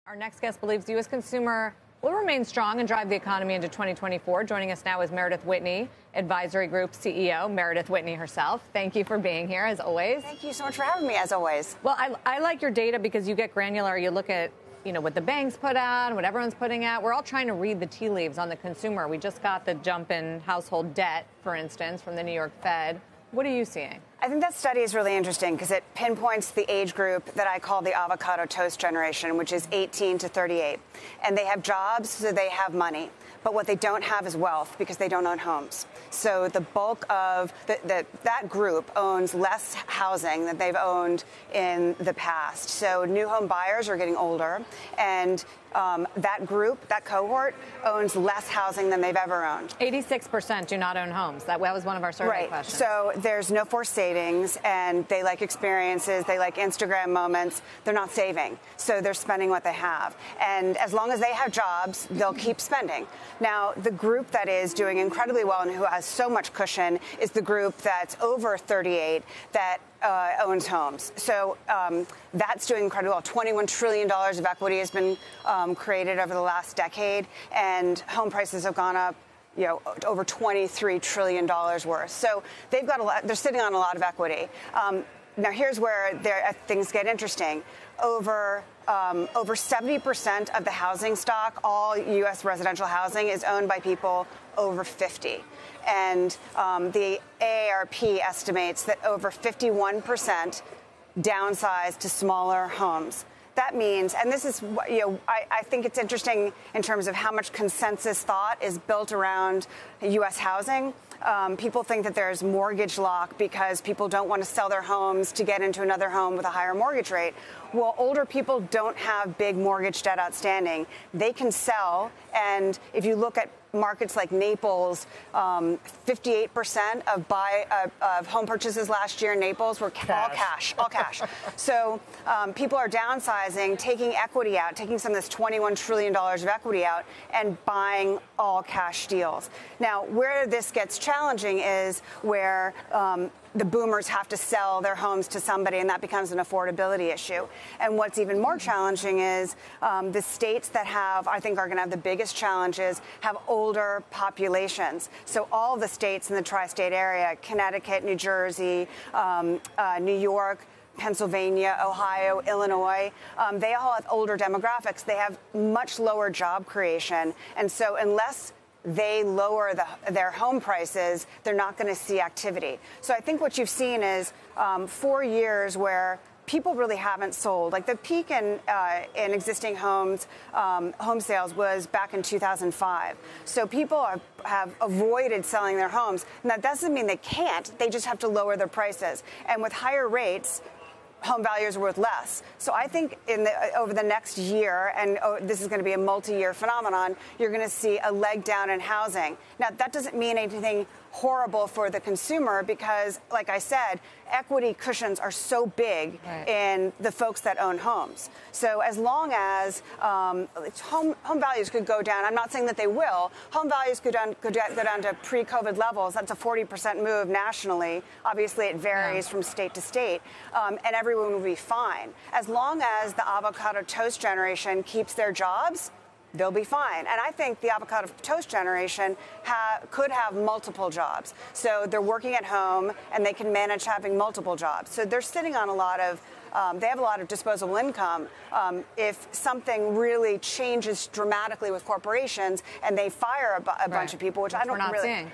Our next guest believes the U.S. consumer will remain strong and drive the economy into 2024. Joining us now is Meredith Whitney, Advisory Group CEO, Meredith Whitney herself. Thank you for being here, as always. Thank you so much for having me, as always. Well, I like your data because you get granular. You look at, what the banks put out, what everyone's putting out. We're all trying to read the tea leaves on the consumer. We just got the jump in household debt, for instance, from the New York Fed. What are you seeing? I think that study is really interesting because it pinpoints the age group that I call the avocado toast generation, which is 18 to 38. And they have jobs, so they have money. But what they don't have is wealth because they don't own homes. So the bulk of that group owns less housing than they've owned in the past. So new home buyers are getting older, and that group, that cohort, owns less housing than they've ever owned. 86% do not own homes. That was one of our survey questions. So there's no forced savings, and they like experiences. They like Instagram moments. They're not saving. So they're spending what they have. And as long as they have jobs, they'll keep spending. Now, the group that is doing incredibly well and who has so much cushion is the group that's over 38 that owns homes. So that's doing incredibly well. $21 trillion of equity has been created over the last decade, and home prices have gone up, over $23 trillion worth. So they've got a lot. They're sitting on a lot of equity. Now, here's where things get interesting. Over 70% of the housing stock, all U.S. residential housing, is owned by people over 50. And the AARP estimates that over 51% downsize to smaller homes. That means, and this is, I think it's interesting in terms of how much consensus thought is built around U.S. housing. People think that there's mortgage lock because people don't want to sell their homes to get into another home with a higher mortgage rate. Well, older people don't have big mortgage debt outstanding. They can sell, and if you look at markets like Naples, 58% of home purchases last year in Naples were all cash. So people are downsizing, taking equity out, taking some of this $21 trillion of equity out, and buying all cash deals. Now, where this gets challenging is where the boomers have to sell their homes to somebody, and that becomes an affordability issue. And what's even more challenging is the states that I think are going to have the biggest challenges, have older populations. So all the states in the tri-state area, Connecticut, New Jersey, New York, Pennsylvania, Ohio, Illinois, they all have older demographics. They have much lower job creation. And so unless they lower their home prices, they're not going to see activity. So I think what you've seen is 4 years where people really haven't sold. Like the peak in existing homes, home sales was back in 2005. So people have avoided selling their homes. And that doesn't mean they can't. They just have to lower their prices. And with higher rates, home values are worth less. So I think over the next year, and this is going to be a multi-year phenomenon, you're going to see a leg down in housing. Now, that doesn't mean anything horrible for the consumer because, like I said, equity cushions are so big in the folks that own homes. So as long as home values could go down, I'm not saying that they will, home values could go down to pre-COVID levels. That's a 40% move nationally. Obviously, it varies from state to state, and everyone will be fine. As long as the avocado toast generation keeps their jobs, they'll be fine. And I think the avocado toast generation could have multiple jobs. So they're working at home and they can manage having multiple jobs. So they're sitting on they have a lot of disposable income. If something really changes dramatically with corporations and they fire a bunch of people, which we're not seeing.